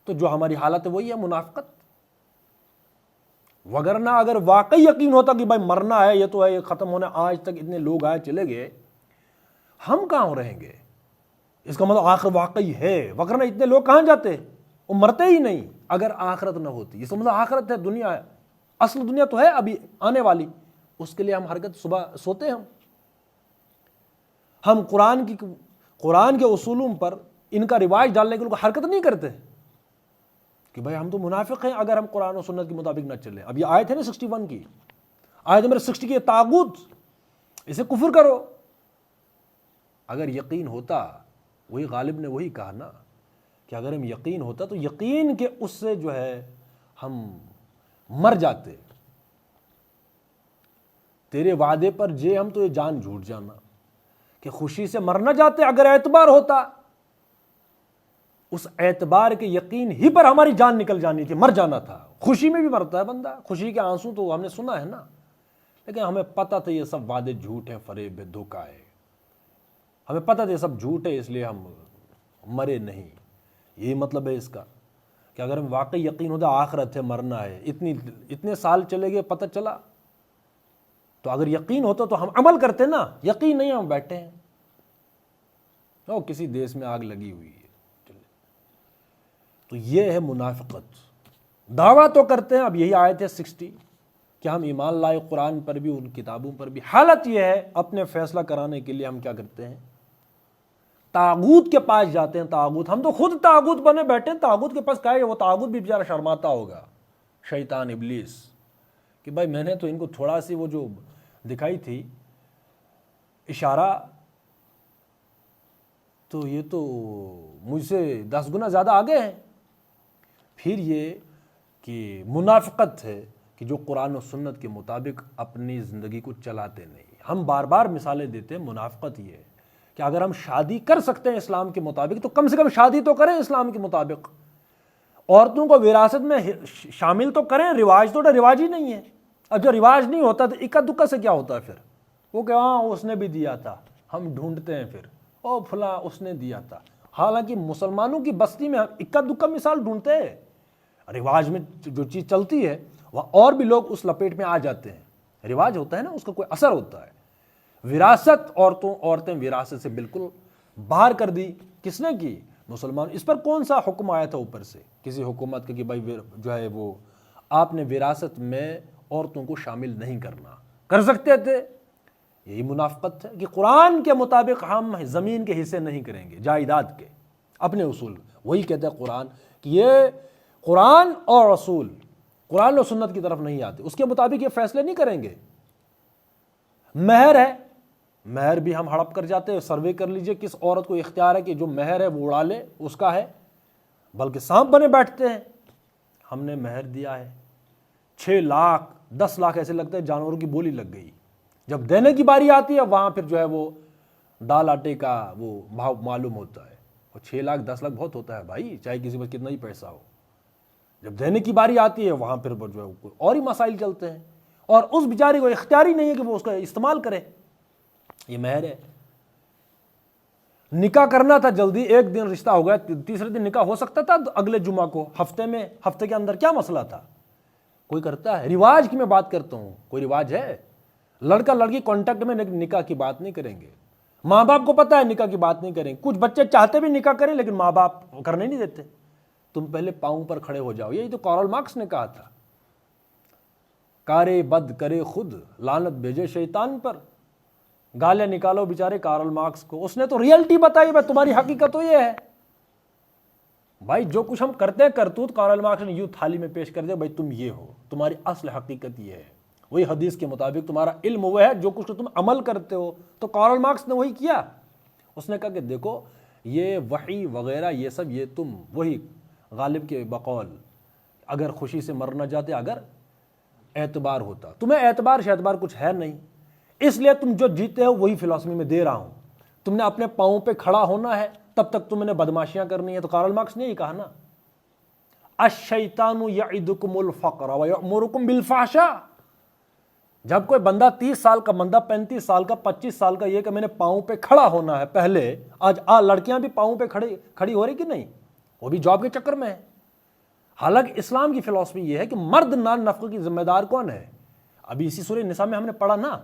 تو جو ہماری حالت ہے وہی ہے منافقت. وگرنہ اگر واقعی یقین ہوتا کہ بھائی مرنا ہے، یہ تو ہے، یہ ختم ہونا، آج تک اتنے لوگ آئے چلے گئے، ہم کہاں رہیں گے، اس کا مطلب آخر واقعی ہے. وگرنہ اتنے لوگ کہاں جاتے، وہ مرتے ہی نہیں اگر آخرت نہ ہوتی. اس کا مطلب آخرت ہے، دنیا ہے، اصل دنیا تو ہے ابھی آنے والی، اس کے لیے ہم حرکت صبح سوتے ہیں. ہم قرآن کے اصولوں پر ان کا رواج ڈالنے کے لیے حرکت نہیں کرتے کہ بھائی ہم تو منافق ہیں اگر ہم قرآن و سنت کے مطابق نہ چلیں. اب یہ آیت ہے نا 61 کی، آیت نمبر 60 کی، طاغوت، اسے کفر کرو. اگر یقین ہوتا، وہی غالب نے وہی کہا نا کہ اگر ہم یقین ہوتا تو یقین کے اس سے جو ہے ہم مر جاتے. تیرے وعدے پر جے ہم تو یہ جان جھوٹ جانا کہ خوشی سے مر نہ جاتے. اگر اعتبار ہوتا، اس اعتبار کے یقین ہی پر ہماری جان نکل جانی تھی، مر جانا تھا. خوشی میں بھی مرتا ہے بندہ، خوشی کے آنسو تو ہم نے سنا ہے نا، لیکن ہمیں پتہ تھا یہ سب وعدے جھوٹ ہیں، فریب ہے، دھوکہ ہے. ہمیں پتہ تھا یہ سب جھوٹ ہے، اس لیے ہم مرے نہیں. یہی مطلب ہے اس کا کہ اگر ہم واقعی یقین ہوتا آخرت ہے، مرنا ہے، اتنے سال چلے گئے پتہ چلا، تو اگر یقین ہوتا تو ہم عمل کرتے نا. یقین نہیں، ہم بیٹھے ہیں کسی دیش میں آگ لگی ہوئی ہے. تو یہ ہے منافقت. دعویٰ تو کرتے ہیں، اب یہی آیت ہے 60 کہ ہم ایمان لائے قرآن پر بھی، ان کتابوں پر بھی. حالت یہ ہے اپنے فیصلہ کرانے کے لیے ہم کیا کرتے ہیں، طاغوت کے پاس جاتے ہیں. طاغوت، ہم تو خود طاغوت بنے بیٹھے ہیں. طاغوت کے پاس کیا ہے، وہ طاغوت بھی بیچارہ شرماتا ہوگا، شیطان ابلیس، کہ بھائی میں نے تو ان کو تھوڑا سی وہ جو دکھائی تھی اشارہ، تو یہ تو مجھ سے 10 گنا زیادہ آگے ہیں. پھر یہ کہ منافقت ہے کہ جو قرآن و سنت کے مطابق اپنی زندگی کو چلاتے نہیں. ہم بار بار مثالیں دیتے ہیں. منافقت یہ ہے کہ اگر ہم شادی کر سکتے ہیں اسلام کے مطابق تو کم سے کم شادی تو کریں اسلام کے مطابق. عورتوں کو وراثت میں شامل تو کریں. رواج تو رواج ہی نہیں ہے. اب جو رواج نہیں ہوتا تو اکا دکا سے کیا ہوتا ہے پھر، وہ کہ ہاں اس نے بھی دیا تھا، ہم ڈھونڈتے ہیں پھر او فلاں اس نے دیا تھا. حالانکہ مسلمانوں کی بستی میں اکا دکا مثال ڈھونڈتے ہیں. رواج میں جو چیز چلتی ہے وہ اور بھی لوگ اس لپیٹ میں آ جاتے ہیں. رواج ہوتا ہے نا، اس کا کوئی اثر ہوتا ہے. وراثت، عورتیں وراثت سے بالکل باہر کر دی. کس نے کی؟ مسلمان. اس پر کون سا حکم آیا تھا اوپر سے کسی حکومت کا کہ بھائی جو ہے وہ آپ نے وراثت میں عورتوں کو شامل نہیں کرنا؟ کر سکتے تھے. یہی منافقت ہے کہ قرآن کے مطابق ہم زمین کے حصے نہیں کریں گے، جائیداد کے اپنے اصول. وہی کہتا ہے قرآن کہ یہ قرآن اور رسول، قرآن اور سنت کی طرف نہیں آتے، اس کے مطابق یہ فیصلے نہیں کریں گے. مہر ہے، مہر بھی ہم ہڑپ کر جاتے ہیں. سروے کر لیجئے کس عورت کو اختیار ہے کہ جو مہر ہے وہ اڑا لے، اس کا ہے. بلکہ سانپ بنے بیٹھتے ہیں. ہم نے مہر دیا ہے 6 لاکھ 10 لاکھ، ایسے لگتا ہے جانوروں کی بولی لگ گئی. جب دینے کی باری آتی ہے وہاں پھر جو ہے وہ دال آٹے کا وہ بھاؤ معلوم ہوتا ہے. اور 6 لاکھ 10 لاکھ بہت ہوتا ہے بھائی، چاہے کسی پر کتنا ہی پیسہ ہو. جب دینے کی باری آتی ہے وہاں پھر جو ہے اور ہی مسائل چلتے ہیں. اور اس بیچاری کو اختیار ہی نہیں ہے کہ وہ اس کا استعمال کرے. یہ مہر ہے. نکاح کرنا تھا جلدی، ایک دن رشتہ ہو گیا، تیسرے دن نکاح ہو سکتا تھا اگلے جمعہ کو، ہفتے کے اندر. کیا مسئلہ تھا؟ کوئی کرتا ہے؟ رواج کی میں بات کرتا ہوں. کوئی رواج ہے؟ لڑکا لڑکی کانٹیکٹ میں نکاح کی بات نہیں کریں گے. ماں باپ کو پتا ہے نکاح کی بات نہیں کریں. کچھ بچے چاہتے بھی نکاح کریں لیکن ماں باپ کرنے نہیں دیتے. تم پہلے پاؤں پر کھڑے ہو جاؤ. یہی تو کارل مارکس نے کہا تھا، کارے بد کرے خود لعنت بھیجے شیطان پر. گالیں نکالو بیچارے کارل مارکس کو. اس نے تو ریئلٹی بتائی، بھائی تمہاری حقیقت تو یہ ہے. بھائی جو کچھ ہم کرتے ہیں کرتوت کارل مارکس نے یوں تھالی میں پیش کر دیا، بھائی تم یہ ہو، تمہاری اصل حقیقت یہ ہے. وہی حدیث کے مطابق تمہارا علم وہ ہے جو کچھ تم عمل کرتے ہو. تو کارل مارکس نے وہی کیا. اس نے کہا کہ دیکھو یہ وحی وغیرہ یہ سب، یہ تم وہی غالب کے بقول اگر خوشی سے مر نہ جاتے، اگر اعتبار ہوتا. تمہیں اعتبار شعتبار کچھ ہے نہیں، اس لیے تم جو جیتے ہو وہی فلسفی میں دے رہا ہوں. تم نے اپنے پاؤں پہ کھڑا ہونا ہے، تب تک تم نے بدماشیاں کرنی ہے. تو کارل مارکس نے یہ کہا نا، الشیطان یعدکم الفقر ویأمرکم بالفحشاء. جب کوئی بندہ 30 سال کا، بندہ 35 سال کا، 25 سال کا، یہ کہ میں نے پاؤں پہ کھڑا ہونا ہے پہلے. آج لڑکیاں بھی پاؤں پہ کھڑی ہو رہی کہ نہیں؟ وہ بھی جاب کے چکر میں ہے. حالانکہ اسلام کی فلسفی یہ ہے کہ مرد نان نفقے کی ذمہ دار کون ہے؟ ابھی اسی سورہ نساء میں ہم نے پڑھا نا